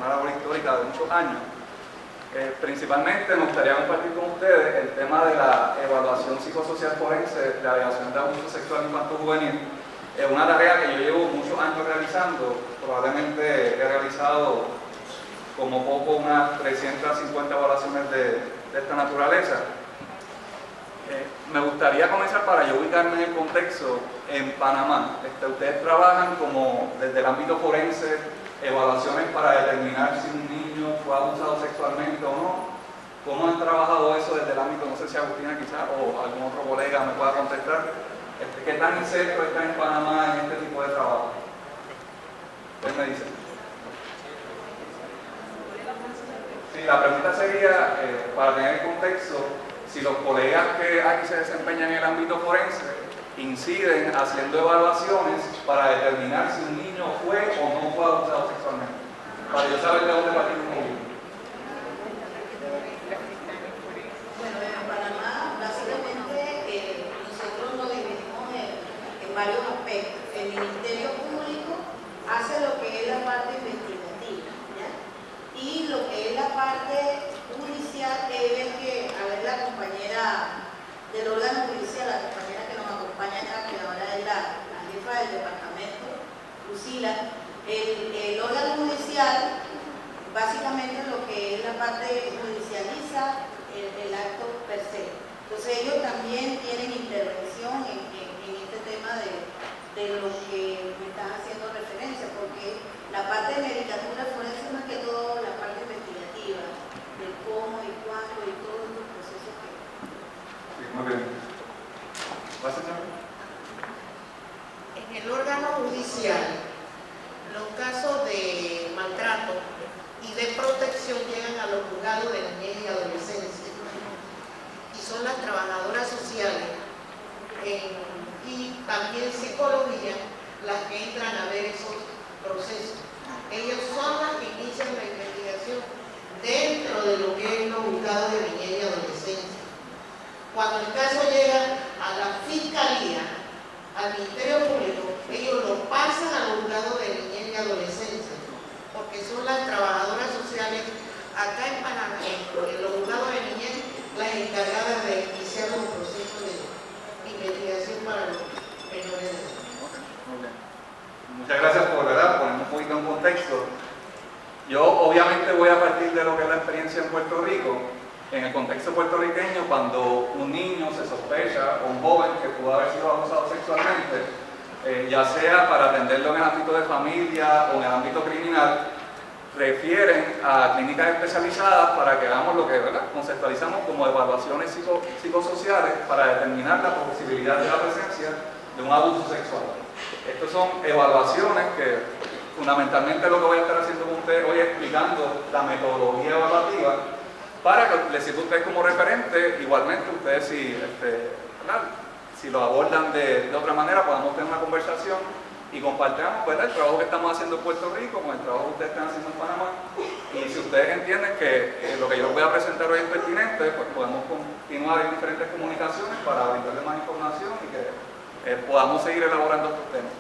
una labor histórica de muchos años. Principalmente me gustaría compartir con ustedes el tema de la evaluación psicosocial forense de alegación de abuso sexual infanto-juvenil. Es una tarea que yo llevo muchos años realizando, probablemente he realizado como poco unas 350 evaluaciones de esta naturaleza. Me gustaría comenzar para yo ubicarme en el contexto en Panamá. Ustedes trabajan como desde el ámbito forense, evaluaciones para determinar si un niño fue abusado sexualmente o no. ¿Cómo han trabajado eso desde el ámbito? No sé si Agustina quizás o algún otro colega me pueda contestar. ¿Qué tan inserto está en Panamá en este tipo de trabajo? ¿Qué me dicen? Sí, la pregunta sería, para tener el contexto, si los colegas que aquí se desempeñan en el ámbito forense inciden haciendo evaluaciones para determinar si un niño fue o no fue abusado sexualmente. Para yo saber de dónde partir un poquito. Bueno, en Panamá, básicamente, nosotros nos dividimos en varios aspectos. El Ministerio Público hace lo que es la parte investigativa, ¿ya? Y lo que es la parte judicial es que, a ver, la compañera del órgano judicial, la compañera que nos acompaña acá, que ahora es la jefa del departamento, Lucila, el órgano judicial, básicamente lo que es la parte judicializa el acto per se. Entonces ellos también tienen intervención en este tema de lo que me están haciendo referencia, porque la parte de medicatura forense es más que todo la parte investigativa, del cómo y cuándo y todos los procesos que... Sí, muy bien. ¿Vas a echar? En el órgano judicial, los casos de maltrato y de protección llegan a los juzgados de niñez y adolescencia. Y son las trabajadoras sociales y también psicología las que entran a ver esos procesos. Ellos son las que inician la investigación dentro de lo que es los juzgados de niñez y adolescencia. Cuando el caso llega a la fiscalía, al Ministerio Público, ellos lo pasan a los juzgados de niñez y adolescencia, porque son las trabajadoras sociales acá en Panamá, en los juzgados de niñez, las encargadas de iniciar los procesos de investigación para los menores de edad. Muchas gracias por poner un poquito en contexto. Yo obviamente voy a partir de lo que es la experiencia en Puerto Rico. En el contexto puertorriqueño, cuando un niño se sospecha o un joven que pudo haber sido abusado sexualmente, ya sea para atenderlo en el ámbito de familia o en el ámbito criminal, refieren a clínicas especializadas para que hagamos lo que, ¿verdad?, conceptualizamos como evaluaciones psicosociales para determinar la posibilidad de la presencia de un abuso sexual. Estas son evaluaciones que fundamentalmente lo que voy a estar haciendo con ustedes hoy es explicando la metodología evaluativa para que les sirva a ustedes como referente. Igualmente ustedes si lo abordan de otra manera podamos tener una conversación y compartamos, ¿verdad?, el trabajo que estamos haciendo en Puerto Rico con el trabajo que ustedes están haciendo en Panamá. Y si ustedes entienden que lo que yo les voy a presentar hoy es pertinente, pues podemos continuar en diferentes comunicaciones para brindarles más información y que podamos seguir elaborando estos temas.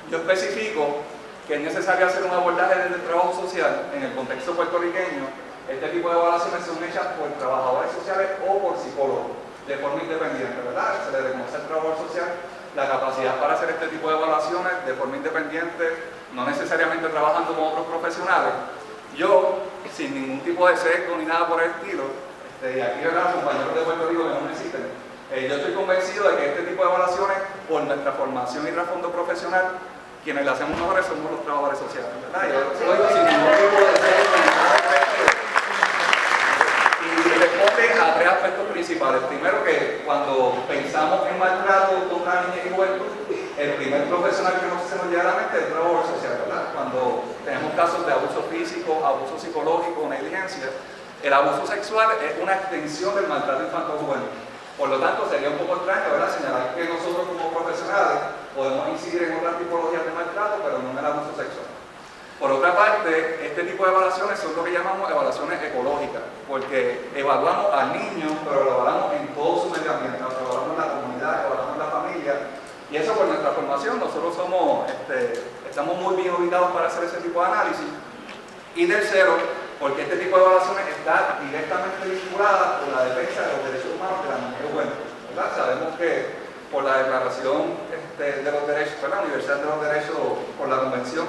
Yo especifico que es necesario hacer un abordaje desde el trabajo social en el contexto puertorriqueño. Este tipo de evaluaciones son hechas por trabajadores sociales o por psicólogos de forma independiente, ¿verdad? Se le reconoce al trabajador social la capacidad para hacer este tipo de evaluaciones de forma independiente, no necesariamente trabajando con otros profesionales. Yo, sin ningún tipo de sesgo ni nada por el estilo, y aquí, ¿verdad?, los compañeros de Puerto Rico que no me existen, yo estoy convencido de que este tipo de evaluaciones, por nuestra formación y trasfondo profesional, quienes le hacemos mejores somos los trabajadores sociales, ¿verdad? Yo lo digo sin ningún tipo de sesgo ni nada por el estilo. Y responde a tres aspectos principales. Primero, que cuando pensamos en maltrato contra niñez y juventud, el primer profesional que se nos llega a la mente es el trabajador social, ¿verdad? Cuando tenemos casos de abuso físico, abuso psicológico, negligencia, el abuso sexual es una extensión del maltrato infantil-juvenil. Por lo tanto, sería un poco extraño, ¿verdad?, señalar que nosotros como profesionales podemos incidir en otras tipologías de maltrato, pero no en el abuso sexual. Por otra parte, este tipo de evaluaciones son lo que llamamos evaluaciones ecológicas, porque evaluamos al niño, pero lo evaluamos en todo su medio ambiente, lo evaluamos en la comunidad, evaluamos en la familia, y eso por nuestra formación. Nosotros estamos muy bien ubicados para hacer ese tipo de análisis. Y tercero, porque este tipo de evaluaciones está directamente vinculada con la defensa de los derechos humanos de la niñez y juventud, ¿verdad? Sabemos que por la Declaración de los Derechos, Universal de los Derechos, por la Convención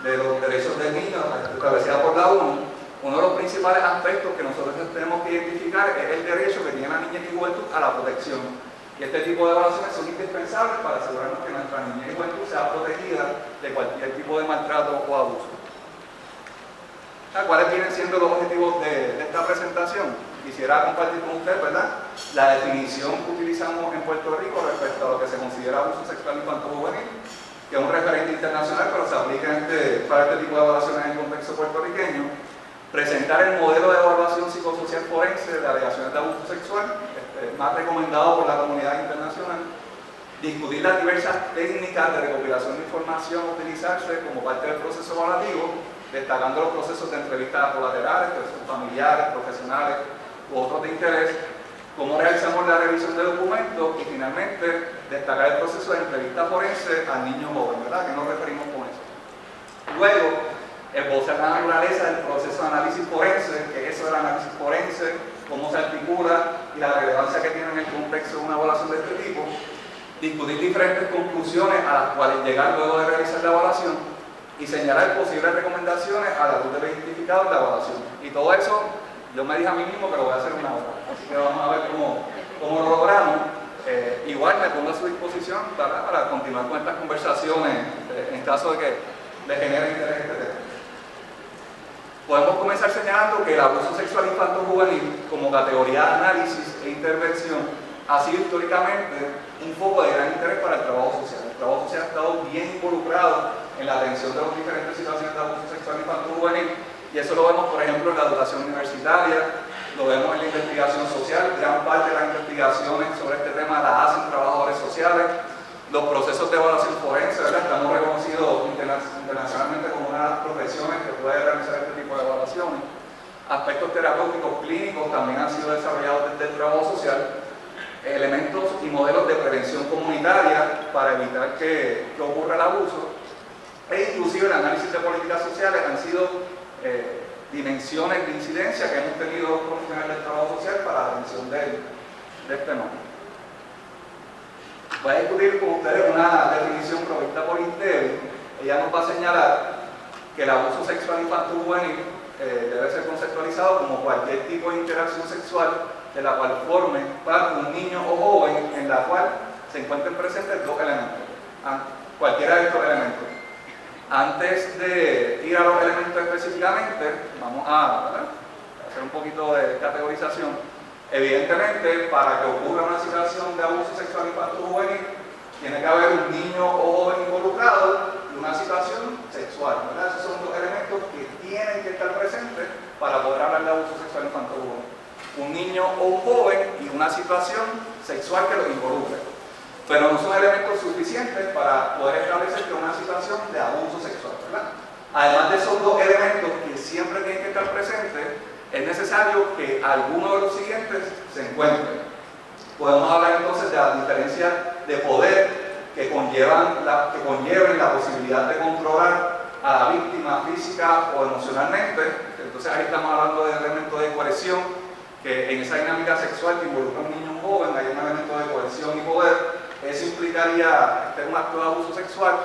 de los Derechos del Niño, establecida por la ONU, uno de los principales aspectos que nosotros tenemos que identificar es el derecho que tiene la niñez y juventud a la protección. Y este tipo de evaluaciones son indispensables para asegurarnos que nuestra niñez y juventud sea protegida de cualquier tipo de maltrato o abuso. ¿Cuáles vienen siendo los objetivos de esta presentación? Quisiera compartir con ustedes, ¿verdad?, la definición que utilizamos en Puerto Rico respecto a lo que se considera abuso sexual infanto-juvenil, que es un referente internacional, pero se aplica para este tipo de evaluaciones en el contexto puertorriqueño. Presentar el modelo de evaluación psicosocial forense de alegaciones de abuso sexual, más recomendado por la comunidad internacional. Discutir las diversas técnicas de recopilación de información a utilizarse como parte del proceso evaluativo, destacando los procesos de entrevistas colaterales, procesos familiares, profesionales u otros de interés, cómo realizamos la revisión de documentos y finalmente destacar el proceso de entrevista forense al niño joven, ¿verdad? ¿A qué nos referimos con eso? Luego, esbozar la naturaleza del proceso de análisis forense, qué es eso del análisis forense, cómo se articula y la relevancia que tiene en el contexto de una evaluación de este tipo. Discutir diferentes conclusiones a las cuales llegar luego de realizar la evaluación y señalar posibles recomendaciones a la luz de lo identificado en la evaluación. Y todo eso, yo me dije a mí mismo que lo voy a hacer en una hora. Así que vamos a ver cómo lo logramos. Igual me pongo a su disposición para continuar con estas conversaciones en caso de que les genere interés este tema. Podemos comenzar señalando que el abuso sexual infanto-juvenil como categoría de análisis e intervención ha sido históricamente un foco de gran interés para el trabajo social. El trabajo social ha estado bien involucrado en la atención de las diferentes situaciones de abuso sexual infanto-juvenil, y eso lo vemos, por ejemplo, en la educación universitaria, lo vemos en la investigación social. Gran parte de las investigaciones sobre este tema las hacen trabajadores sociales. Los procesos de evaluación forense, ¿verdad?, estamos reconocidos internacionalmente como una de las profesiones que puede realizar este tipo de evaluaciones. Aspectos terapéuticos clínicos también han sido desarrollados desde el trabajo social. Elementos y modelos de prevención comunitaria para evitar que ocurra el abuso, e inclusive el análisis de políticas sociales han sido dimensiones de incidencia que hemos tenido los profesionales del trabajo social para la atención de este tema. Voy a discutir con ustedes una definición provista por Intevi. Ella nos va a señalar que el abuso sexual infanto-juvenil debe ser conceptualizado como cualquier tipo de interacción sexual de la cual forme parte un niño o joven en la cual se encuentren presentes dos elementos, cualquiera de estos elementos. Antes de ir a los elementos específicamente, vamos a hacer un poquito de categorización. Evidentemente, para que ocurra una situación de abuso sexual infanto-juvenil, tiene que haber un niño o joven involucrado y una situación sexual, ¿verdad? Esos son dos elementos que tienen que estar presentes para poder hablar de abuso sexual infanto-juvenil. Un niño o un joven y una situación sexual que los involucre. Pero no son elementos suficientes para poder establecer que una situación de abuso sexual, ¿verdad? Además de esos dos elementos que siempre tienen que estar presentes, es necesario que alguno de los siguientes se encuentre. Podemos hablar entonces de las diferencias de poder que conlleven la posibilidad de controlar a la víctima física o emocionalmente. Entonces ahí estamos hablando de elementos de coerción, que en esa dinámica sexual que involucra a un niño o un joven hay un elemento de coerción y poder. Eso implicaría un acto de abuso sexual,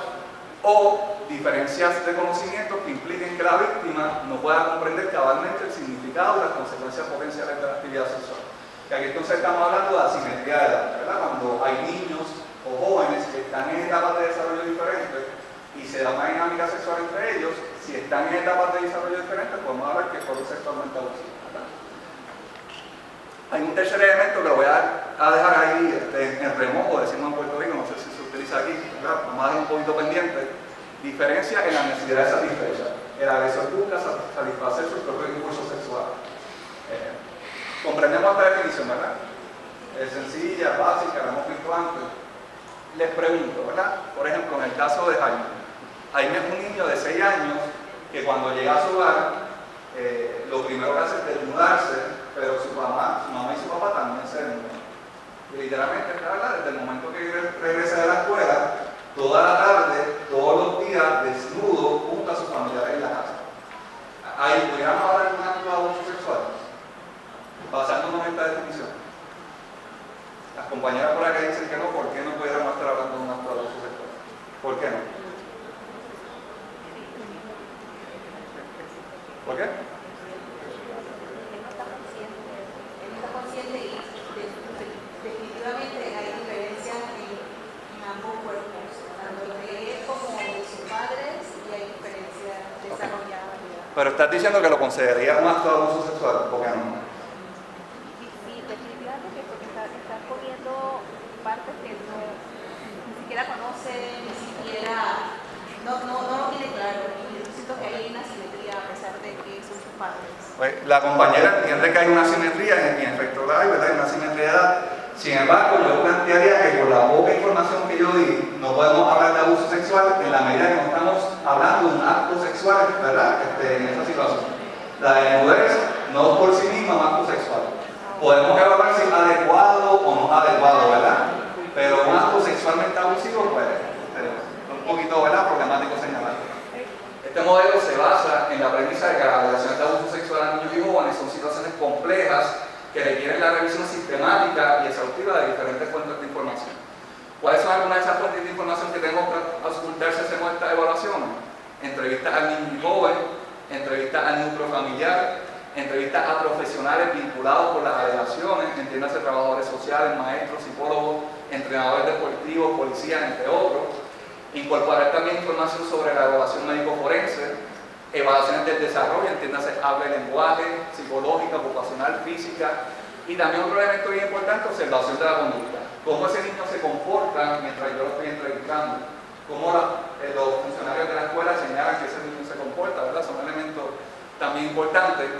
o diferencias de conocimientos que impliquen que la víctima no pueda comprender cabalmente el significado y las consecuencias potenciales de la actividad sexual. Que aquí entonces estamos hablando de asimetría de edad, ¿verdad? Cuando hay niños o jóvenes que están en etapas de desarrollo diferentes y se da una dinámica sexual entre ellos, si están en etapas de desarrollo diferentes, podemos hablar que fueron sexualmente abusivos, ¿verdad? Hay un tercer elemento que lo voy a dejar ahí en remojo, decimos en Puerto Rico, no sé si se utiliza aquí, ¿verdad? Vamos a dejar un poquito pendiente. Diferencia en las necesidades satisfechas. El agresor busca satisfacer sus propios impulsos sexuales. Comprendemos esta definición, ¿verdad? Es sencilla, básica, la hemos visto antes. Les pregunto, ¿verdad? Por ejemplo, en el caso de Jaime. Jaime es un niño de 6 años que cuando llega a su hogar, lo primero que hace es desnudarse, pero su mamá y su papá también se desnudan. Y literalmente, ¿verdad?, desde el momento que regresa de la escuela, toda la tarde, todos los días, desnudo, junto a sus familiares en la casa. ahí pudiéramos hablar de un acto de abuso sexual, basándonos en esta definición. Las compañeras por acá dicen que no, ¿por qué no pudiéramos estar hablando de un acto de abuso sexual? ¿Por qué no? ¿Por qué? Él no está consciente y definitivamente hay diferencias en ambos cuerpos, tanto lo que es como de sus padres, y hay diferencias desarrolladas. Pero estás diciendo que lo considerarías un acto de abuso sexual, ¿por qué no? Sí, definitivamente, porque están poniendo partes que ni siquiera conoce, ni siquiera, no lo tiene claro. Y yo siento que hay una simetría a pesar de que son sus padres. Pues, la compañera entiende que hay una simetría, en efecto la hay, ¿verdad? Hay una simetría de edad. Sin embargo, yo plantearía que por la poca información que yo di, no podemos hablar de abuso sexual en la medida que no estamos hablando de un acto sexual, ¿verdad? En esa situación. La desnudez no es por sí misma un acto sexual. Podemos evaluar si es adecuado o no adecuado, ¿verdad? Pero un acto sexualmente abusivo, pues, es un poquito, ¿verdad?, problemático señalar. Este modelo se basa en la premisa de que las relaciones de abuso sexual a niños y jóvenes son situaciones complejas que requieren la revisión sistemática y exhaustiva de diferentes fuentes de información. ¿Cuáles son algunas de esas fuentes de información que tengo que auscultar si hacemos estas evaluaciones? Entrevistas al niño y joven, entrevistas al núcleo familiar, entrevistas a profesionales vinculados con las alegaciones, entiéndase trabajadores sociales, maestros, psicólogos, entrenadores deportivos, policías, entre otros. Incorporar también información sobre la evaluación médico-forense, evaluaciones del desarrollo, entiéndase habla y lenguaje, psicológica, ocupacional, física, y también otro elemento bien importante, observación de la conducta. Cómo ese niño se comporta mientras yo lo estoy entrevistando, cómo los funcionarios de la escuela señalan que ese niño se comporta, ¿verdad? Son elementos también importantes.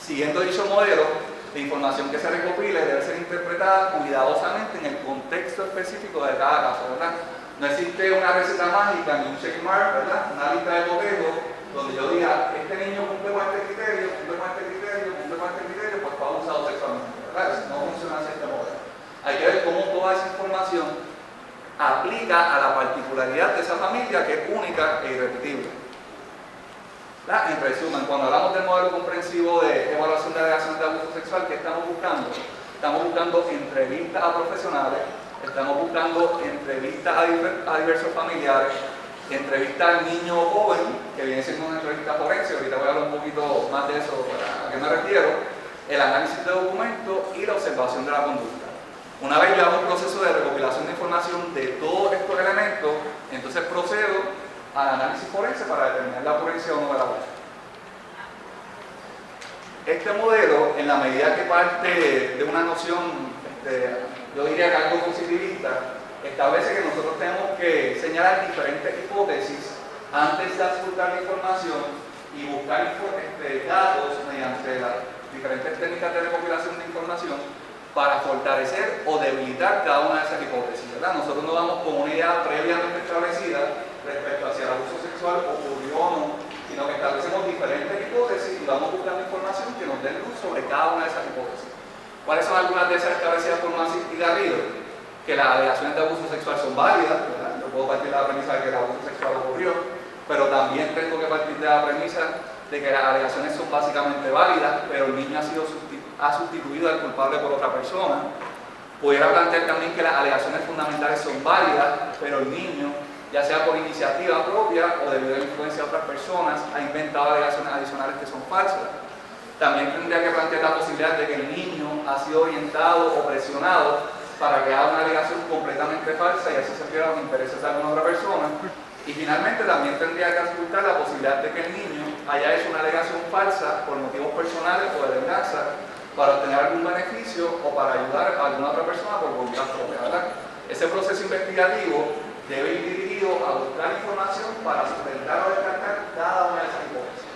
Siguiendo dicho modelo, la información que se recopile debe ser interpretada cuidadosamente en el contexto específico de cada caso, ¿verdad? No existe una receta mágica ni un checkmark, ¿verdad? Una lista de cotejo donde yo diga, este niño cumple con este criterio, cumple con este criterio, cumple con este criterio, pues fue abusado sexualmente, ¿verdad? No funciona así este modelo. Hay que ver cómo toda esa información aplica a la particularidad de esa familia que es única e irrepetible. En resumen, cuando hablamos del modelo comprensivo de evaluación de alegaciones de abuso sexual, ¿qué estamos buscando? Estamos buscando entrevistas a profesionales, estamos buscando entrevistas a diversos familiares, entrevistas al niño o joven, que viene siendo una entrevista forense, ahorita voy a hablar un poquito más de eso, a qué me refiero, el análisis de documentos y la observación de la conducta. Una vez yo hago un proceso de recopilación de información de todos estos elementos, entonces procedo al análisis forense para determinar la ocurrencia o no de la abuso. Este modelo, en la medida que parte de una noción, yo diría que algo positivista, establece que nosotros tenemos que señalar diferentes hipótesis antes de auscultar la información y buscar datos mediante las diferentes técnicas de recopilación de información para fortalecer o debilitar cada una de esas hipótesis, ¿verdad? Nosotros no vamos con una idea previamente establecida respecto a si el abuso sexual ocurrió o no, sino que establecemos diferentes hipótesis y vamos buscando información que nos dé luz sobre cada una de esas hipótesis. ¿Cuáles son algunas de esas establecidas por Massey y Garrido? Que las alegaciones de abuso sexual son válidas, ¿verdad? Yo puedo partir de la premisa de que el abuso sexual ocurrió, pero también tengo que partir de la premisa de que las alegaciones son básicamente válidas, pero el niño ha sustituido al culpable por otra persona. Pudiera plantear también que las alegaciones fundamentales son válidas, pero el niño, ya sea por iniciativa propia o debido a la influencia de otras personas, ha inventado alegaciones adicionales que son falsas. También tendría que plantear la posibilidad de que el niño ha sido orientado o presionado para que haga una alegación completamente falsa y así se pierdan los intereses de alguna otra persona. Y finalmente también tendría que auscultar la posibilidad de que el niño haya hecho una alegación falsa por motivos personales o de venganza para obtener algún beneficio o para ayudar a alguna otra persona por voluntad propia, ¿verdad? Ese proceso investigativo debe ir dirigido a buscar información para sustentar o descartar cada una de esas hipótesis.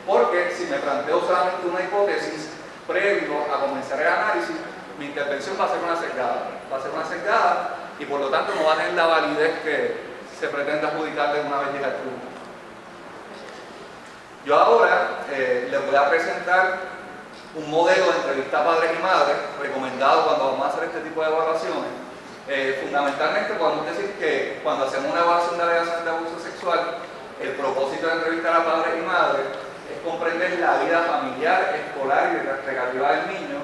Porque si me planteo solamente una hipótesis previo a comenzar el análisis, mi intervención va a ser una sesgada, y por lo tanto no va a tener la validez que se pretende adjudicarle una vez llega al tribunal. Yo ahora les voy a presentar un modelo de entrevista a padres y madres recomendado cuando vamos a hacer este tipo de evaluaciones. Fundamentalmente podemos decir que cuando hacemos una evaluación de alegaciones de abuso sexual, el propósito de entrevistar a padres y madres es comprender la vida familiar, escolar y recreativa del niño,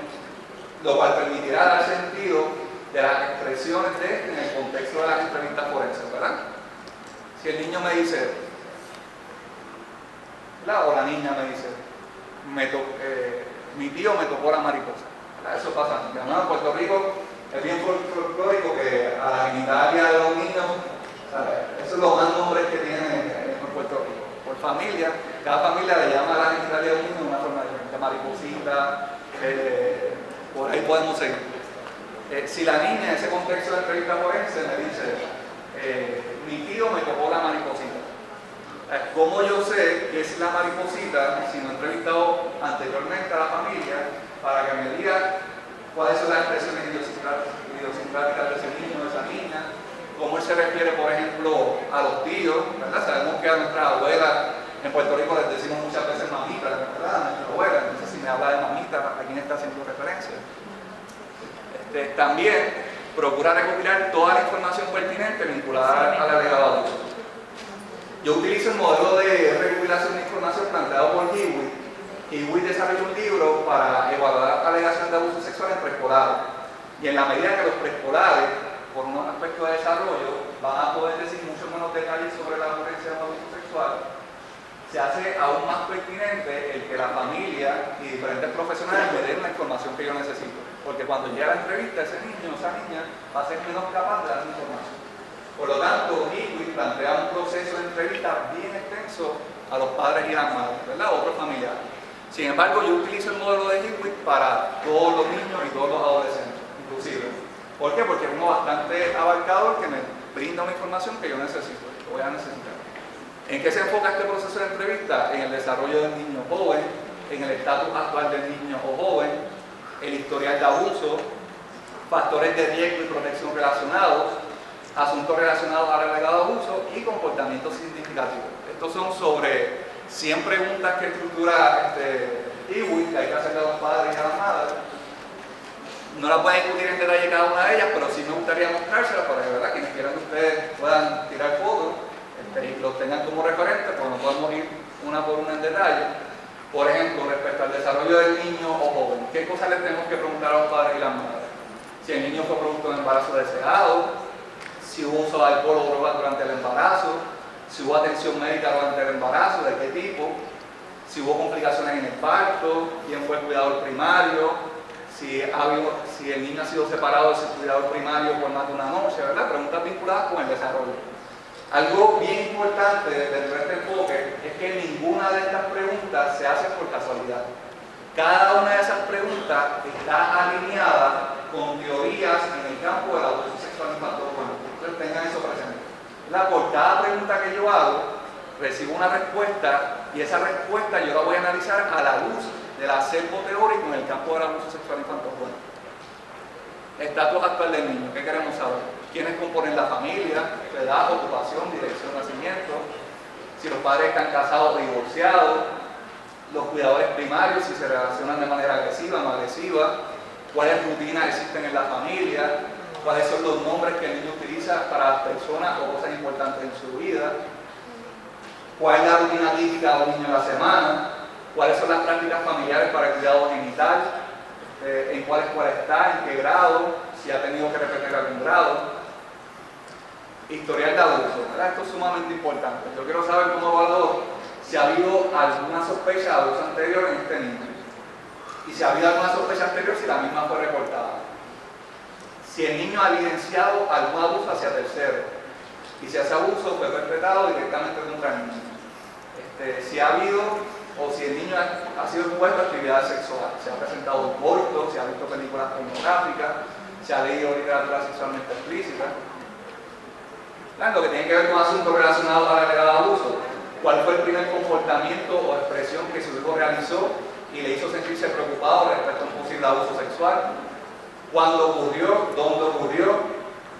lo cual permitirá dar sentido de las expresiones de este en el contexto de las entrevistas forenses, ¿verdad? Si el niño me dice, o la niña me dice, mi tío me tocó la mariposa, ¿verdad? Eso pasa. En Puerto Rico es bien folclórico que a la genitalia de los niños, esos son los más nombres que tienen en Puerto Rico. Por familia, cada familia le llama a la genitalia de un niño de una forma diferente, mariposita, por ahí podemos seguir. Si la niña en ese contexto de entrevista forense me dice, mi tío me tocó la mariposita, ¿cómo yo sé que es la mariposita si no he entrevistado anteriormente a la familia para que me diga cuáles son las expresiones idiosincráticas de ese niño, de esa niña? ¿Cómo él se refiere, por ejemplo, a los tíos? ¿Verdad? Sabemos que a nuestras abuelas en Puerto Rico les decimos muchas veces mamita, ¿verdad? A nuestra abuela. Entonces, si me habla de mamita, ¿a quién está haciendo referencia? También procura recopilar toda la información pertinente vinculada al alegado abuso. Yo utilizo el modelo de recopilación de información planteado por Hewitt. Hewitt desarrolló un libro para evaluar alegaciones de abuso sexual en preescolares. Y en la medida que los preescolares, por unos aspectos de desarrollo, van a poder decir mucho menos detalles sobre la violencia de abuso sexual, se hace aún más pertinente el que la familia y diferentes profesionales me den la información que yo necesito. Porque cuando llega la entrevista, ese niño o esa niña va a ser menos capaz de dar información. Por lo tanto, Hewitt plantea un proceso de entrevista bien extenso a los padres y las madres, ¿verdad? Otros familiares. Sin embargo, yo utilizo el modelo de Hewitt para todos los niños y todos los adolescentes, inclusive. ¿Por qué? Porque es uno bastante abarcador que me brinda una información que yo necesito, que voy a necesitar. ¿En qué se enfoca este proceso de entrevista? En el desarrollo del niño joven, en el estatus actual del niño o joven, el historial de abuso, factores de riesgo y protección relacionados, asuntos relacionados al alegado abuso y comportamientos significativos. Estos son sobre 100 preguntas que estructura Hewitt, que hay que hacerle a los padres y a las madres. No las voy a discutir en detalle cada una de ellas, pero sí me gustaría mostrárselas para que, ¿verdad?, quienes quieran que ustedes puedan tirar fotos y los tengan como referentes, porque no podemos ir una por una en detalle. Por ejemplo, respecto al desarrollo del niño o joven, ¿qué cosas les tenemos que preguntar a los padres y las madres? Si el niño fue producto de un embarazo deseado, si hubo uso de alcohol o drogas durante el embarazo, si hubo atención médica durante el embarazo, de qué tipo, si hubo complicaciones en el parto, quién fue el cuidador primario, si el niño ha sido separado de su cuidador primario por más de una noche, ¿verdad? Preguntas vinculadas con el desarrollo. Algo bien importante dentro de este enfoque es que ninguna de estas preguntas se hace por casualidad. Cada una de esas preguntas está alineada con teorías en el campo del abuso sexual infantil. Entonces tengan eso presente. Por cada pregunta que yo hago, recibo una respuesta y esa respuesta yo la voy a analizar a la luz del acervo teórico en el campo del abuso sexual infantil. Estatus actual del niño, ¿qué queremos saber? ¿Quiénes componen la familia? Edad, ocupación, dirección, nacimiento, si los padres están casados o divorciados, los cuidadores primarios, si se relacionan de manera agresiva o no agresiva, cuáles rutinas existen en la familia, cuáles son los nombres que el niño utiliza para las personas o cosas importantes en su vida, cuál es la rutina típica de un niño en la semana, cuáles son las prácticas familiares para el cuidado genital, en cuál escuela está, en qué grado, si ha tenido que repetir algún grado. Historial de abuso, ¿verdad? Esto es sumamente importante. Yo quiero saber como evaluador si ha habido alguna sospecha de abuso anterior en este niño. Y si ha habido alguna sospecha anterior, si la misma fue reportada. Si el niño ha evidenciado algún abuso hacia terceros. Y si ese abuso fue perpetrado directamente contra el niño. Si ha habido o si el niño ha sido expuesto a actividades sexuales. Se ha presentado cortos, se ha visto películas pornográficas, se ha leído literatura sexualmente explícita. Lo que tiene que ver con asuntos relacionados al alegado abuso. ¿Cuál fue el primer comportamiento o expresión que su hijo realizó y le hizo sentirse preocupado respecto a un posible abuso sexual? ¿Cuándo ocurrió? ¿Dónde ocurrió?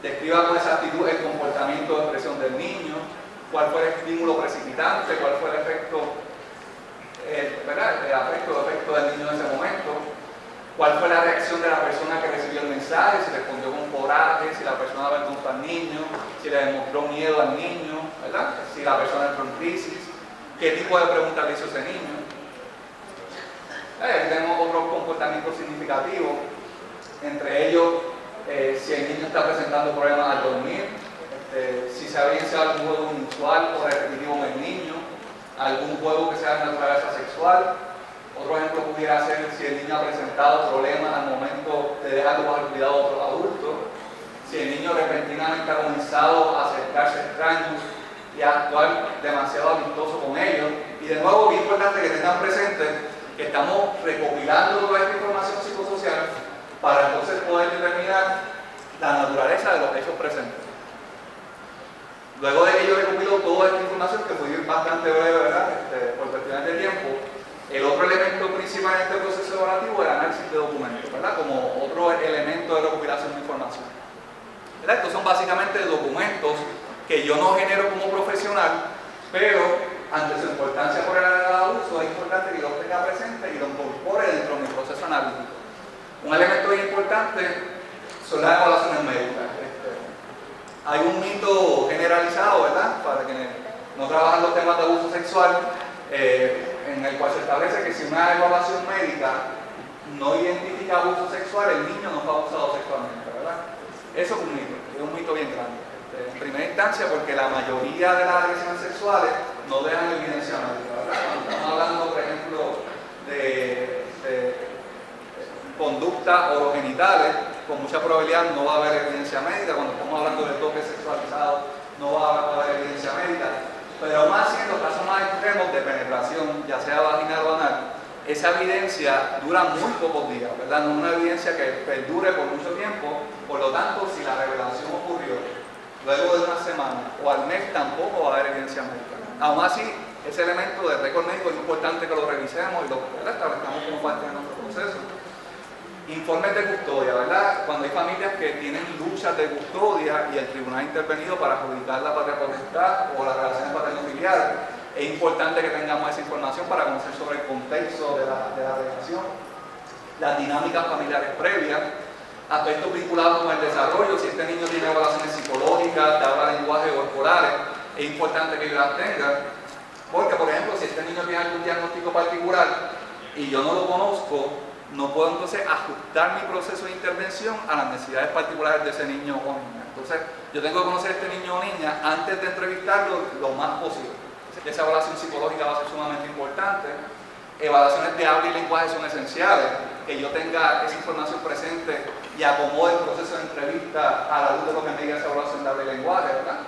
Describa con exactitud el comportamiento o expresión del niño. ¿Cuál fue el estímulo precipitante? ¿Cuál fue el efecto, efecto del niño en ese momento? ¿Cuál fue la reacción de la persona que recibió el mensaje? Si respondió con coraje, si la persona avergonzó al niño, si le demostró miedo al niño, ¿verdad? Si la persona entró en crisis, ¿qué tipo de preguntas le hizo ese niño? Tenemos otros comportamientos significativos, entre ellos si el niño está presentando problemas al dormir, si se ha evidenciado algún juego inusual o repetitivo en el niño, algún juego que sea de naturaleza sexual. Otro ejemplo pudiera ser si el niño ha presentado problemas al momento de dejarlo bajo el cuidado de otros adultos, si el niño repentinamente ha comenzado a acercarse a extraños y a actuar demasiado amistoso con ellos. Y de nuevo, bien importante que tengan presente que estamos recopilando toda esta información psicosocial para entonces poder determinar la naturaleza de los hechos presentes. Luego de que yo recopilo toda esta información, que fue bastante breve, ¿verdad? Por cuestiones de tiempo, el otro elemento principal en este proceso evaluativo es el análisis de documentos, ¿verdad? Como otro elemento de recopilación de información. ¿Verdad? Estos son básicamente documentos que yo no genero como profesional, pero ante su importancia por el agregado uso es importante que los tenga presente y los incorpore dentro de mi proceso analítico. Un elemento bien importante son las evaluaciones médicas. Hay un mito generalizado, ¿verdad? Para quienes no trabajan los temas de abuso sexual, en el cual se establece que si una evaluación médica no identifica abuso sexual, el niño no fue abusado sexualmente, ¿verdad? Eso es un mito bien grande. En primera instancia, porque la mayoría de las agresiones sexuales no dejan evidencia médica, ¿verdad? Cuando estamos hablando, por ejemplo, de conductas orogenitales, con mucha probabilidad no va a haber evidencia médica. Cuando estamos hablando de toques sexualizados, no va a haber evidencia médica. Pero aún así, en los casos más extremos de penetración, ya sea vaginal o anal, esa evidencia dura muy pocos días, ¿verdad? No es una evidencia que perdure por mucho tiempo. Por lo tanto, si la revelación ocurrió luego de una semana o al mes, tampoco va a haber evidencia médica. Aún así, ese elemento de récord médico es importante que lo revisemos y lo establezcamos como parte de nuestro proceso. Informes de custodia, ¿verdad? Cuando hay familias que tienen luchas de custodia y el tribunal ha intervenido para adjudicar la patria potestad o las relaciones paterno-filiales, es importante que tengamos esa información para conocer sobre el contexto de la relación, las dinámicas familiares previas, aspectos vinculados con el desarrollo. Si este niño tiene evaluaciones psicológicas, de habla de lenguaje corporales, es importante que yo las tenga, porque por ejemplo, si este niño tiene algún diagnóstico particular y yo no lo conozco, no puedo entonces ajustar mi proceso de intervención a las necesidades particulares de ese niño o niña. Entonces, yo tengo que conocer a este niño o niña antes de entrevistarlo lo más posible. Esa evaluación psicológica va a ser sumamente importante. Evaluaciones de habla y lenguaje son esenciales, que yo tenga esa información presente y acomode el proceso de entrevista a la luz de lo que me diga esa evaluación de habla y lenguaje, ¿verdad?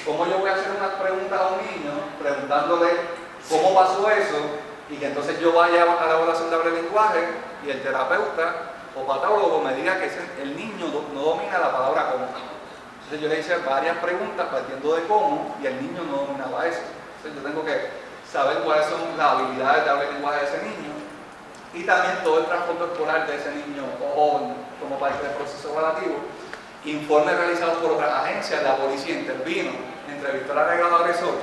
¿Cómo yo voy a hacer unas preguntas a un niño preguntándole cómo pasó eso y que entonces yo vaya a la evaluación de habla y lenguaje y el terapeuta o patólogo me diga que el niño no domina la palabra cómo? Entonces yo le hice varias preguntas partiendo de cómo y el niño no dominaba eso. Entonces yo tengo que saber cuáles son las habilidades de habla y lenguaje de ese niño y también todo el trasfondo escolar de ese niño o joven como parte del proceso evaluativo. Informes realizados por otras agencias, la policía intervino, entrevistó al arreglado agresor.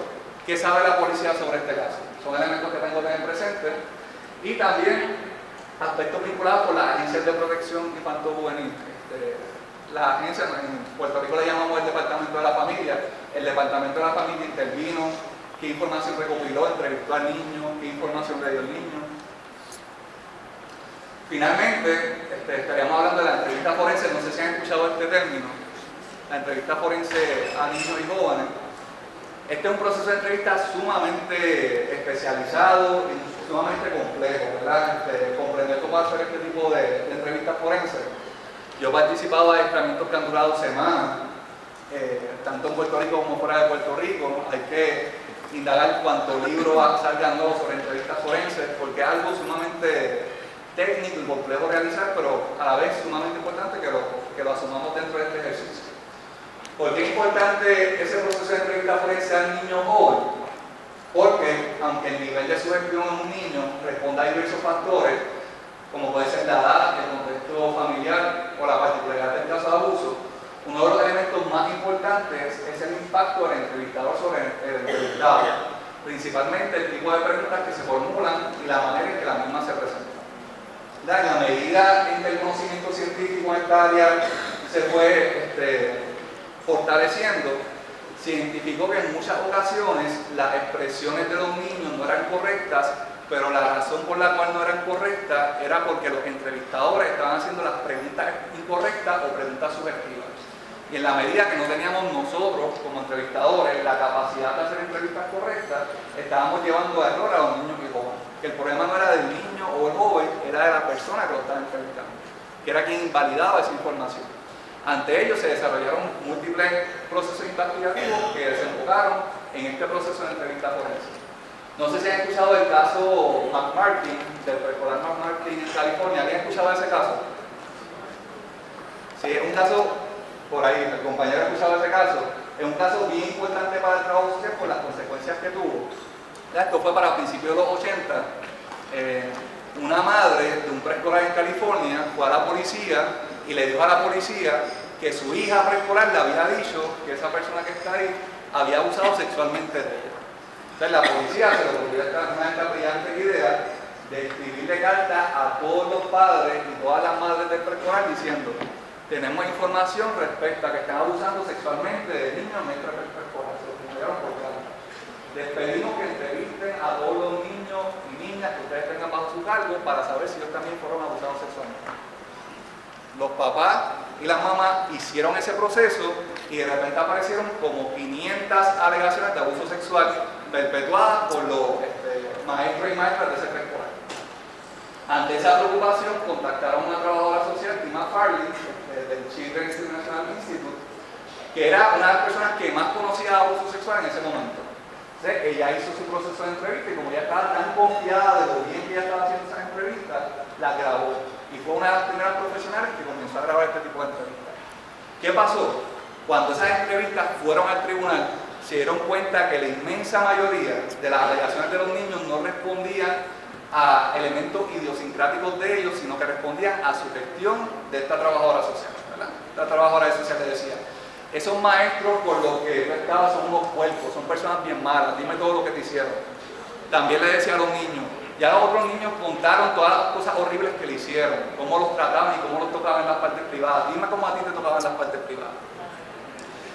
¿Qué sabe la policía sobre este caso? Son elementos que tengo que tener presentes. Y también aspectos vinculados con las agencias de protección infanto-juvenil. La agencia, en Puerto Rico le llamamos el Departamento de la Familia. El Departamento de la Familia intervino, qué información recopiló, entrevistó al niño, qué información le dio al niño. Finalmente, estaríamos hablando de la entrevista forense. No sé si han escuchado este término, la entrevista forense a niños y jóvenes. Este es un proceso de entrevista sumamente especializado y sumamente complejo, ¿verdad? Comprender cómo hacer este tipo de entrevistas forenses. Yo he participado de adiestramientos que han durado semanas, tanto en Puerto Rico como fuera de Puerto Rico. Hay que indagar cuánto libro salga nuevo sobre entrevistas forenses, porque es algo sumamente técnico y complejo realizar, pero a la vez sumamente importante que lo asumamos dentro de este ejercicio. ¿Por qué es importante ese proceso de entrevista forense al niño joven? Porque, aunque el nivel de sugestión en un niño responda a diversos factores, como puede ser la edad, el contexto familiar o la particularidad del caso de abuso, uno de los elementos más importantes es el impacto del entrevistador sobre el entrevistado, principalmente el tipo de preguntas que se formulan y la manera en que las mismas se presentan. En la medida en que el conocimiento científico en esta área se fue fortaleciendo, se identificó que en muchas ocasiones las expresiones de los niños no eran correctas pero la razón por la cual no eran correctas era porque los entrevistadores estaban haciendo las preguntas incorrectas o preguntas subjetivas. Y en la medida que no teníamos nosotros como entrevistadores la capacidad de hacer entrevistas correctas, estábamos llevando a error a los niños y jóvenes. Que el problema no era del niño o el joven, era de la persona que lo estaba entrevistando, que era quien invalidaba esa información. Ante ello se desarrollaron múltiples procesos investigativos que desembocaron en este proceso de entrevista forense. No sé si han escuchado el caso McMartin, del preescolar McMartin en California. ¿Alguien ha escuchado ese caso? Sí, es un caso, por ahí, el compañero ha escuchado ese caso. Es un caso bien importante para el trabajo social por las consecuencias que tuvo. Esto fue para principios de los 80. Una madre de un preescolar en California fue a la policía y le dijo a la policía que su hija preescolar le había dicho que esa persona que está ahí había abusado sexualmente de ella. Entonces la policía se le ocurrió esta brillante idea de escribirle cartas a todos los padres y todas las madres del preescolar diciendo: tenemos información respecto a que están abusando sexualmente de niños en nuestro preescolar. Se lo escribieron por carta. Les pedimos que entrevisten a todos los niños y niñas que ustedes tengan bajo su cargo para saber si ellos también fueron abusados sexualmente. Los papás y las mamás hicieron ese proceso y de repente aparecieron como 500 alegaciones de abuso sexual perpetuadas por los maestros y maestras de ese preescolar. Ante esa preocupación contactaron a una trabajadora social, Tima Farley, del Children's International Institute, que era una de las personas que más conocía abuso sexual en ese momento. Entonces, ella hizo su proceso de entrevista y como ya estaba tan confiada de lo bien que ella estaba haciendo esas entrevistas, la grabó. Y fue una de las primeras profesionales que comenzó a grabar este tipo de entrevistas. ¿Qué pasó? Cuando esas entrevistas fueron al tribunal, se dieron cuenta que la inmensa mayoría de las alegaciones de los niños no respondían a elementos idiosincráticos de ellos, sino que respondían a su gestión de esta trabajadora social, ¿verdad? Esta trabajadora social le decía: esos maestros por los que tú estabas son unos puercos, son personas bien malas, dime todo lo que te hicieron. También le decía a los niños, ya los otros niños contaron todas las cosas horribles que le hicieron, cómo los trataban y cómo los tocaban en las partes privadas, dime cómo a ti te tocaban en las partes privadas.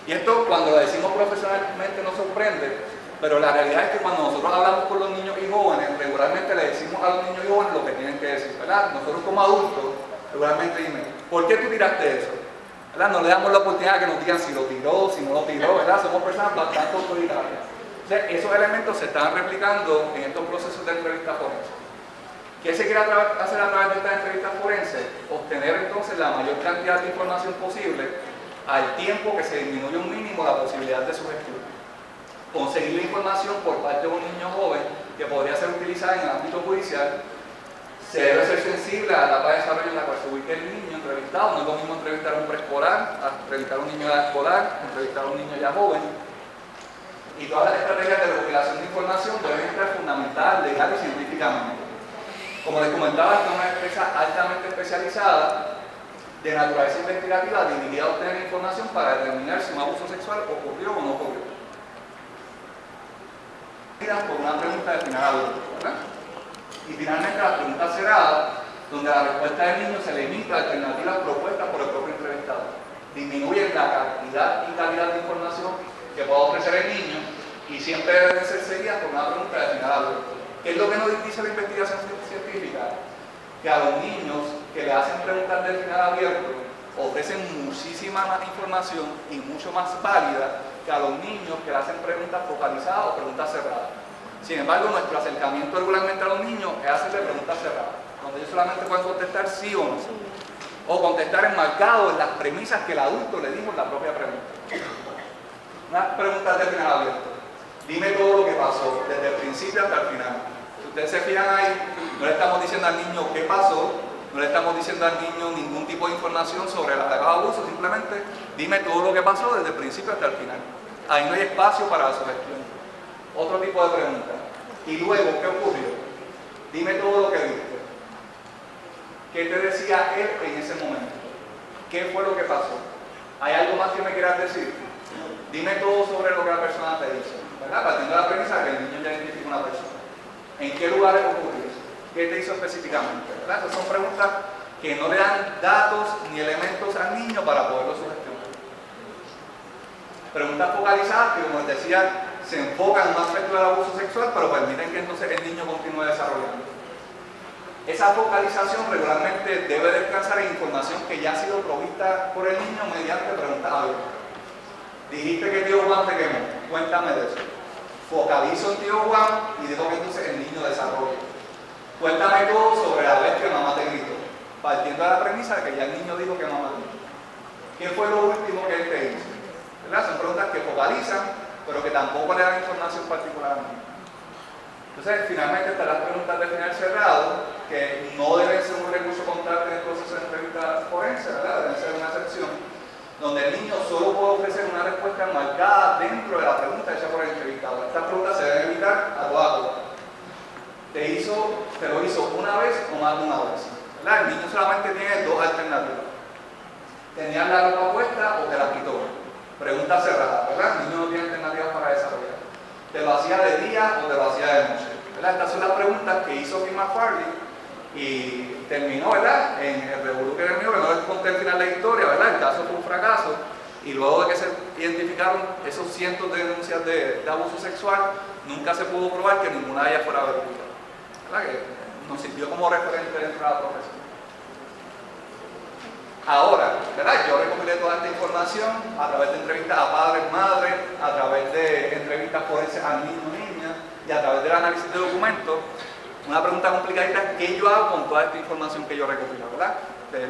Y esto, cuando lo decimos profesionalmente, nos sorprende, pero la realidad es que cuando nosotros hablamos con los niños y jóvenes, regularmente le decimos a los niños y jóvenes lo que tienen que decir, ¿verdad? Nosotros como adultos, regularmente dime, ¿por qué tú tiraste eso? ¿Verdad? No le damos la oportunidad de que nos digan si lo tiró, si no lo tiró, ¿verdad? Somos personas bastante autoritarias. Entonces, esos elementos se están replicando en estos procesos de entrevista forense. ¿Qué se quiere hacer a través de estas entrevistas forenses? Obtener entonces la mayor cantidad de información posible al tiempo que se disminuye un mínimo la posibilidad de su gestión. Conseguir la información por parte de un niño joven que podría ser utilizada en el ámbito judicial. Se debe ser sensible a la etapa de desarrollo en la cual se ubique el niño entrevistado. No es lo mismo entrevistar a un preescolar, a entrevistar a un niño ya escolar, entrevistar a un niño ya joven. Y todas las estrategias de recopilación de información deben estar fundamentadas legal y científicamente. Como les comentaba, esta es una empresa altamente especializada de naturaleza investigativa dirigida a obtener información para determinar si un abuso sexual ocurrió o no ocurrió. Por una pregunta de final adulto, ¿verdad? Y finalmente la pregunta cerrada, donde la respuesta del niño se limita a alternativas propuestas por el propio entrevistador. Disminuyen la cantidad y calidad de información que pueda ofrecer el niño y siempre deben ser seguidas por una pregunta de final adulto. ¿Qué es lo que nos dice la investigación científica? Que a los niños que le hacen preguntas de final abierto ofrecen muchísima más información y mucho más válida que a los niños que le hacen preguntas focalizadas o preguntas cerradas. Sin embargo, nuestro acercamiento regularmente a los niños es hacerle preguntas cerradas, donde ellos solamente pueden contestar sí o no, o contestar enmarcado en las premisas que el adulto le dijo en la propia pregunta. Unas preguntas de final abierto. Dime todo lo que pasó, desde el principio hasta el final. Si ustedes se fijan ahí, no le estamos diciendo al niño qué pasó, no le estamos diciendo al niño ningún tipo de información sobre el alegado abuso, simplemente dime todo lo que pasó desde el principio hasta el final. Ahí no hay espacio para la sugestión. Otro tipo de pregunta. Y luego, ¿qué ocurrió? Dime todo lo que viste. ¿Qué te decía él en ese momento? ¿Qué fue lo que pasó? ¿Hay algo más que me quieras decir? Dime todo sobre lo que la persona te dice, ¿verdad? Partiendo de la premisa que el niño ya identifica una persona. ¿En qué lugares ocurrió eso? ¿Qué te hizo específicamente? ¿Verdad? Esas son preguntas que no le dan datos ni elementos al niño para poderlo sugestionar. Preguntas focalizadas que, como les decía, se enfocan en un aspecto del abuso sexual, pero permiten que entonces el niño continúe desarrollando. Esa focalización regularmente debe descansar en información que ya ha sido provista por el niño mediante preguntas abiertas. Dijiste que tío Juan te quemó, cuéntame de eso. Focalizo en tío Juan y dejo que entonces el niño desarrolle. Cuéntame todo sobre la vez que mamá te gritó, partiendo de la premisa de que ya el niño dijo que mamá gritó. ¿Qué fue lo último que él te hizo? ¿Verdad? Son preguntas que focalizan, pero que tampoco le dan información particular al niño. Entonces, finalmente están las preguntas de final cerrado, que no deben ser un recurso contable en el proceso de entrevista forense, ¿verdad? Deben ser una excepción, donde el niño solo puede ofrecer una respuesta marcada dentro de la pregunta hecha por el entrevistado. Estas preguntas se deben evitar a toda costa. ¿Te lo hizo una vez o más de una vez? ¿Verdad? El niño solamente tiene dos alternativas. ¿Tenías la ropa puesta o te la quitó? Pregunta cerrada, ¿verdad? El niño no tiene alternativas para desarrollar. ¿Te lo hacía de día o te lo hacía de noche? ¿Verdad? Estas son las preguntas que hizo Kim McFarley y terminó, ¿verdad? En el revolú que terminó, que no les conté el final de la historia, ¿verdad? El caso fue un fracaso y luego de que se identificaron esos cientos de denuncias de abuso sexual, nunca se pudo probar que ninguna de ellas fuera verídica. ¿Verdad? Que nos sirvió como referente dentro de la profesión. Ahora, ¿verdad? Yo recopilé toda esta información a través de entrevistas a padres, madres, a través de entrevistas forenses a niños, niñas y a través del análisis de documentos. Una pregunta complicadita es ¿qué yo hago con toda esta información que yo recopilo, ¿verdad?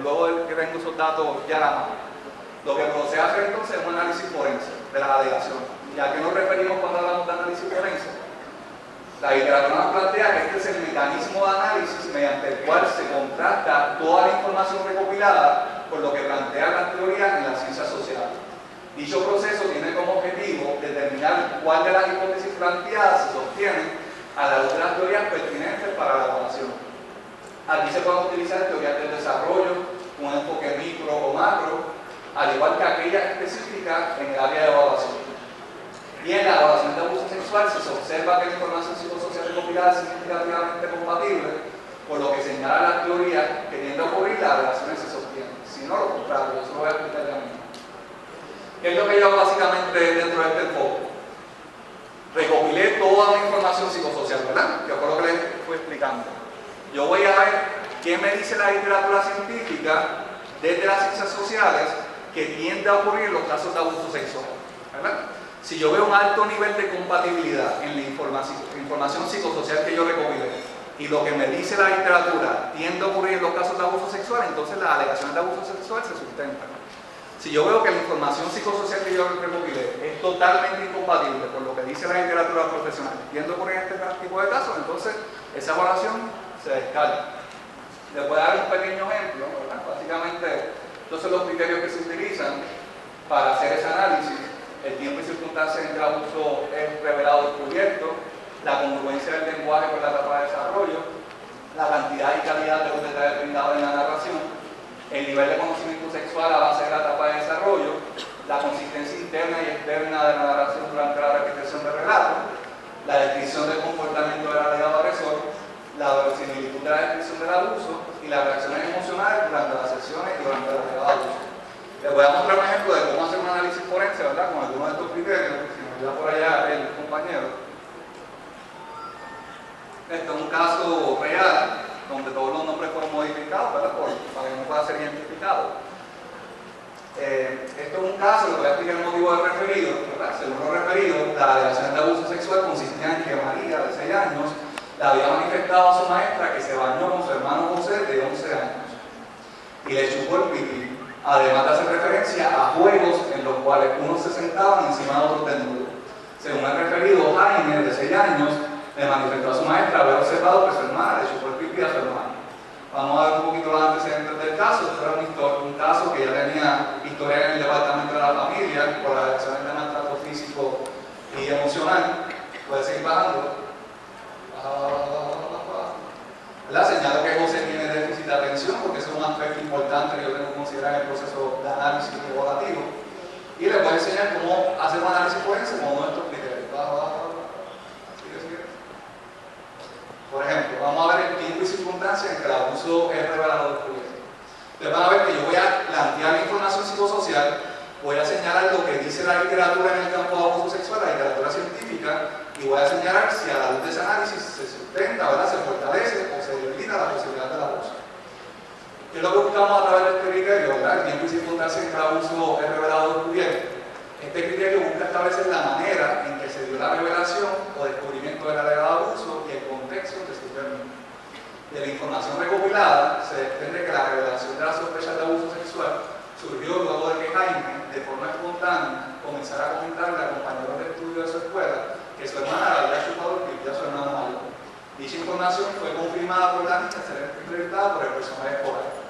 Luego de que tengo esos datos ya a la mano. Lo que procede a hacer entonces es un análisis forense de las alegaciones. ¿Y a qué nos referimos cuando hablamos de análisis forense? La literatura nos plantea que este es el mecanismo de análisis mediante el cual se contrasta toda la información recopilada con lo que plantean las teorías en las ciencias sociales. Dicho proceso tiene como objetivo determinar cuál de las hipótesis planteadas se sostienen a la luz de las teorías pertinentes para la evaluación. Aquí se pueden utilizar teorías del desarrollo, un enfoque micro o macro, al igual que aquellas específicas en el área de evaluación. Y en la evaluación de abuso sexual se observa que la información psicosocial recopilada es significativamente compatible, por lo que señala las teorías que tiende a ocurrir, las relaciones se sostienen. Si no, lo contrario, eso lo voy a explicar ya mismo. ¿Qué es lo que yo hago básicamente dentro de este enfoque? Recopilé toda la información psicosocial, ¿verdad? Que fue lo que les fui explicando. Yo voy a ver qué me dice la literatura científica desde las ciencias sociales que tiende a ocurrir en los casos de abuso sexual, ¿verdad? Si yo veo un alto nivel de compatibilidad en la información psicosocial que yo recopilé y lo que me dice la literatura tiende a ocurrir en los casos de abuso sexual, entonces las alegaciones de abuso sexual se sustentan. Si yo veo que la información psicosocial que yo recopilé es totalmente incompatible con lo que dice la literatura profesional, tiende a ocurrir en este tipo de casos, entonces esa evaluación se descarta. Les voy a dar un pequeño ejemplo, ¿verdad? Básicamente, estos son los criterios que se utilizan para hacer ese análisis. El tiempo y circunstancias entre el abuso es revelado o descubierto, la congruencia del lenguaje con la etapa de desarrollo, la cantidad y calidad de los detalles brindados en la narración, el nivel de conocimiento sexual a base de la etapa de desarrollo, la consistencia interna y externa de la narración durante la repetición del relato, la descripción del comportamiento del alegado agresor, la verosimilitud de la descripción del abuso y las reacciones emocionales durante las sesiones y durante el alegado abuso. Les voy a mostrar un ejemplo de cómo hacer un análisis forense, ¿verdad? Con algunos de estos criterios, si me ayuda por allá el compañero. Este es un caso real, donde todos los nombres fueron modificados, ¿verdad? Para que no pueda ser identificado. Esto es un caso, les voy a explicar el motivo del referido, ¿verdad? Según lo referido, las alegaciones de abuso sexual consistían en que María, de 6 años, le había manifestado a su maestra que se bañó con su hermano José, de 11 años, y le chupó el pipí. Además de hacer referencia a juegos en los cuales unos se sentaban encima de otros desnudos. Según el referido, Jaime, de 6 años, le manifestó a su maestra haber observado que su hermana le chupó el pipí a su hermano. Vamos a ver un poquito los antecedentes del caso. Este era un caso que ya tenía historia en el departamento de la familia por las acciones de maltrato físico y emocional. Puede seguir bajando. La señalo que José tiene déficit de atención porque ese es un aspecto importante que yo tengo que considerar en el proceso de análisis evaluativo. Y les voy a enseñar cómo hacer un análisis forense con uno de estos criterios. Sigue. Por ejemplo, vamos a ver el tiempo y circunstancias en que el abuso es revelado o descubierto. Ustedes van a ver que yo voy a plantear la información psicosocial voy a señalar lo que dice la literatura en el campo de abuso sexual, la literatura científica, y voy a señalar si a la luz de ese análisis se sustenta, ¿verdad?, se fortalece o se debilita la posibilidad del abuso. ¿Qué es lo que buscamos a través de este criterio, ¿verdad? El tiempo y circunstancia en que el abuso es revelado o descubierto. Este criterio busca establecer la manera en que se dio la revelación o descubrimiento del alegado abuso y el contexto de su término. De la información recopilada se desprende que la revelación de las sospechas de abuso sexual surgió luego de que Jaime, de forma espontánea, comenzara a comentarle a compañeros de estudio de su escuela que su hermana le había chupado el pipi a su hermano mayor. Dicha información fue confirmada por la niña al ser entrevistada por el personal escolar.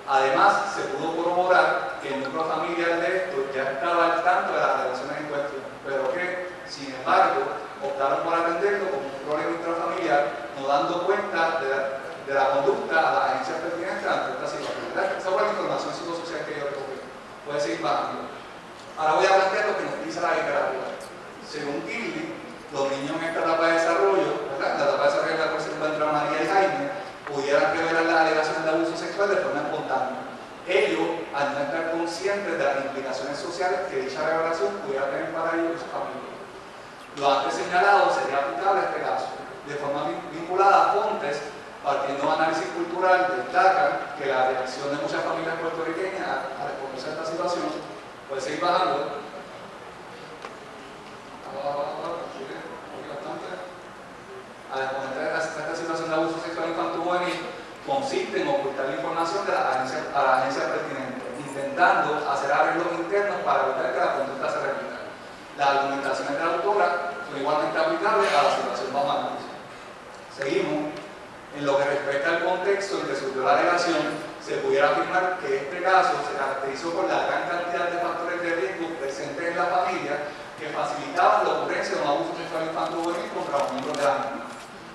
Además, se pudo corroborar que el núcleo familiar de esto ya estaba al tanto de las relaciones en cuestión, pero que, sin embargo, optaron por atenderlo como un problema intrafamiliar, no dando cuenta de la conducta a las agencias pertinentes ante esta situación. Esa fue la información psicosocial que yo recogí. Puede seguir bajando. Ahora voy a plantear lo que nos dice la literatura. Según Gilby, los niños en esta etapa de desarrollo, ¿verdad?, en la etapa de desarrollo en la cual se encuentran María y Jaime, pudieran revelar las alegaciones de abuso sexual de forma espontánea. Ellos, al no estar conscientes de las implicaciones sociales que dicha revelación pudiera tener para ellos y sus familias. Lo antes señalado sería aplicable a este caso. De forma vinculada a fontes, partiendo de análisis cultural, destacan que la reacción de muchas familias puertorriqueñas a reconocer esta situación puede seguir bajando. A responder a esta situación de abuso sexual infantil-juvenil consiste en ocultar la información a la agencia pertinente, intentando hacer arreglos internos para evitar que la conducta se repita. Las argumentaciones de la autora son igualmente aplicables a la situación bajo análisis. Seguimos. En lo que respecta al contexto en que surgió la alegación, se pudiera afirmar que este caso se caracterizó por la gran cantidad de factores de riesgo presentes en la familia que facilitaban la ocurrencia de un abuso sexual infantil-juvenil contra los miembros de la misma.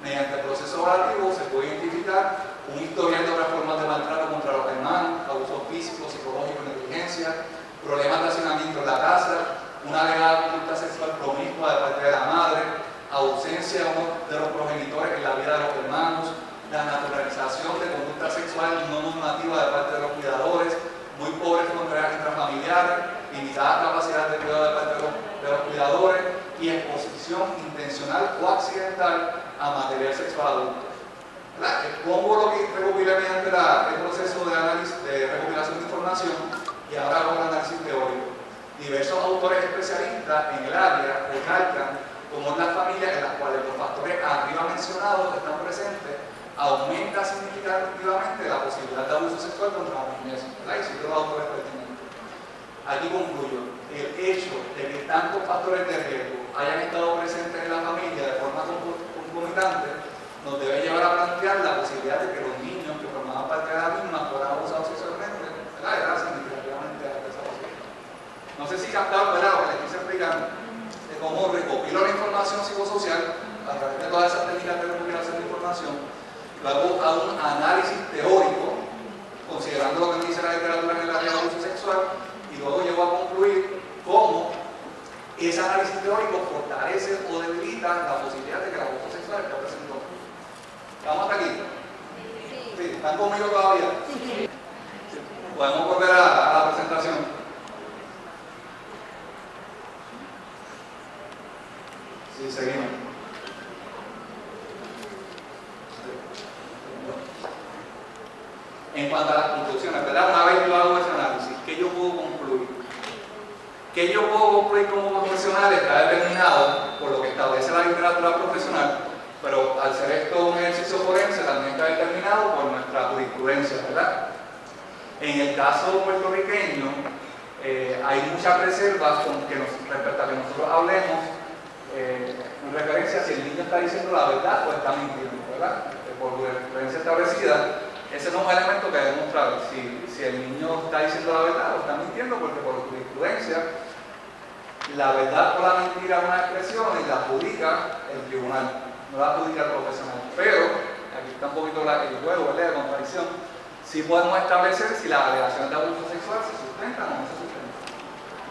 Mediante el proceso evaluativo se puede identificar un historial de otras formas de maltrato contra los hermanos, abusos físicos, psicológicos, negligencia, problemas de hacinamiento en la casa, una alegada conducta sexual promiscua de parte de la madre, ausencia de los progenitores en la vida de los hermanos, la naturalización de conducta sexual no normativa de parte de los cuidadores, muy pobres fronteras intrafamiliares, limitada capacidad de cuidado de parte de los cuidadores y exposición intencional o accidental a material sexual adulto. Expongo lo que recopilé mediante el proceso de análisis de recopilación de información y ahora hago un análisis teórico. Diversos autores especialistas en el área recalcan cómo en las familias en las cuales los factores arriba mencionados están presentes, aumenta significativamente la posibilidad de abuso sexual contra la niñez. Y cito los autores pertinentes. Aquí concluyo. El hecho de que tantos factores de riesgo hayan estado presentes en la familia de forma concomitante nos debe llevar a plantear la posibilidad de que los niños que formaban parte de la misma fueran abusados sexualmente, era significativamente alta esa posibilidad. No sé si captaron, ¿verdad?, lo que les quise explicar de cómo recopilo la información psicosocial a través de todas esas técnicas de recopilación de información, luego hago un análisis teórico considerando lo que me dice la literatura en el área de abuso sexual y luego llego a concluir cómo ese análisis teórico fortalece o debilita la posibilidad de que el abuso sexual esté presente. ¿Estamos hasta aquí? Sí. ¿Están conmigo todavía? Sí. Podemos volver a la presentación. Sí, seguimos. En cuanto a las conclusiones, ¿verdad? Una vez yo hago ese análisis, ¿qué yo puedo concluir? ¿Qué yo puedo concluir como profesional? Está determinado por lo que establece la literatura profesional, pero al ser esto un ejercicio forense también está determinado por nuestra jurisprudencia, ¿verdad? En el caso puertorriqueño, hay muchas reservas respecto a que nosotros hablemos en referencia a si el niño está diciendo la verdad o está mintiendo, ¿verdad? Por jurisprudencia establecida, ese no es un elemento que debe demostrar si el niño está diciendo la verdad o está mintiendo, porque por jurisprudencia la verdad o la mentira es una expresión y la adjudica el tribunal, no la adjudica el profesional. Pero, aquí está un poquito el juego, ¿verdad?, de contradicción. Sí podemos establecer si las alegaciones de abuso sexual se sustentan o no se sustentan.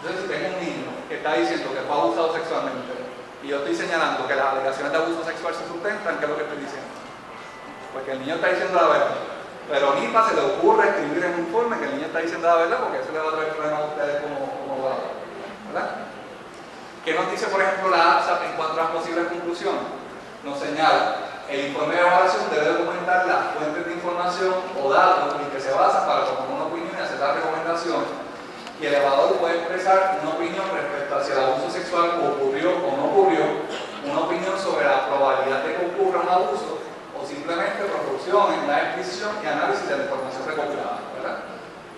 Entonces, si tengo un niño que está diciendo que fue abusado sexualmente y yo estoy señalando que las alegaciones de abuso sexual se sustentan, ¿qué es lo que estoy diciendo? Porque el niño está diciendo la verdad. Pero a NIPA se le ocurre escribir en un informe que el niño está diciendo la verdad, porque eso le va a traer problemas a ustedes como abogados. ¿verdad? ¿Qué nos dice, por ejemplo, la APSA en cuanto a las posibles conclusiones? Nos señala, el informe de evaluación debe documentar las fuentes de información o datos en que se basa para tomar una opinión y hacer la recomendación, y el evaluador puede expresar una opinión respecto a si el abuso sexual ocurrió o no ocurrió, una opinión sobre la probabilidad de que ocurra un abuso, o simplemente proporcione una descripción y análisis de la información recopilada, ¿verdad?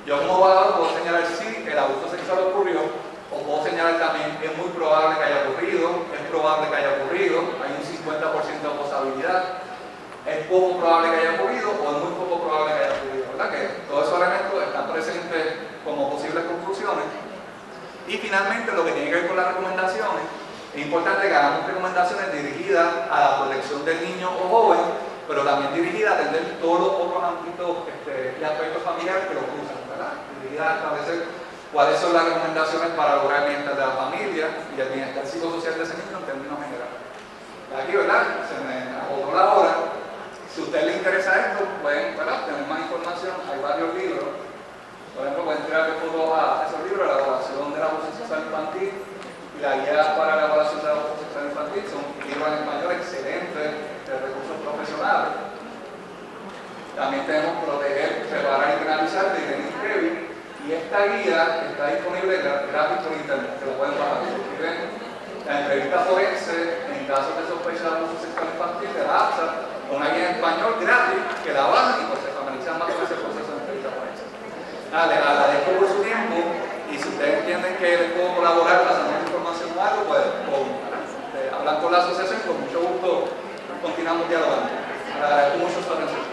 Yo como evaluador puedo señalar si el abuso sexual ocurrió, o puedo señalar también que es muy probable que haya ocurrido, es probable que haya ocurrido, hay un 50% de posibilidad, es poco probable que haya ocurrido o es muy poco probable que haya ocurrido, ¿verdad? Que todos esos elementos están presentes como posibles conclusiones. Y finalmente, lo que tiene que ver con las recomendaciones, es importante que hagamos recomendaciones dirigidas a la protección del niño o joven, pero también dirigidas a atender todos los otros ámbitos y aspectos familiares que lo cruzan, ¿verdad? Dirigidas a establecer cuáles son las recomendaciones para lograr el bienestar de la familia y el bienestar psicosocial de ese niño en términos generales. Aquí, ¿verdad? Se me agotó la hora. Si a usted le interesa esto, pueden, ¿verdad?, tener más información. Hay varios libros. Por ejemplo, pueden tirarle fotos a esos libros, la evaluación del abuso sexual infantil y la guía para la evaluación del abuso sexual infantil. Son libros en español excelentes, de recursos profesionales. También tenemos Proteger, Preparar y Penalizar, de Irene Kevin. Y esta guía está disponible gratis por internet, que lo pueden bajar. Escriben la entrevista forense en casos de sospecha de abuso sexual infantil de la APSA, una guía en español gratis, que la bajan y pues se familiarizan más con ese proceso de entrevista forense. Les agradezco por su tiempo y si ustedes entienden que les puedo colaborar pasando información o algo, pues hablan con la asociación y con mucho gusto continuamos dialogando. Les agradezco mucho su atención.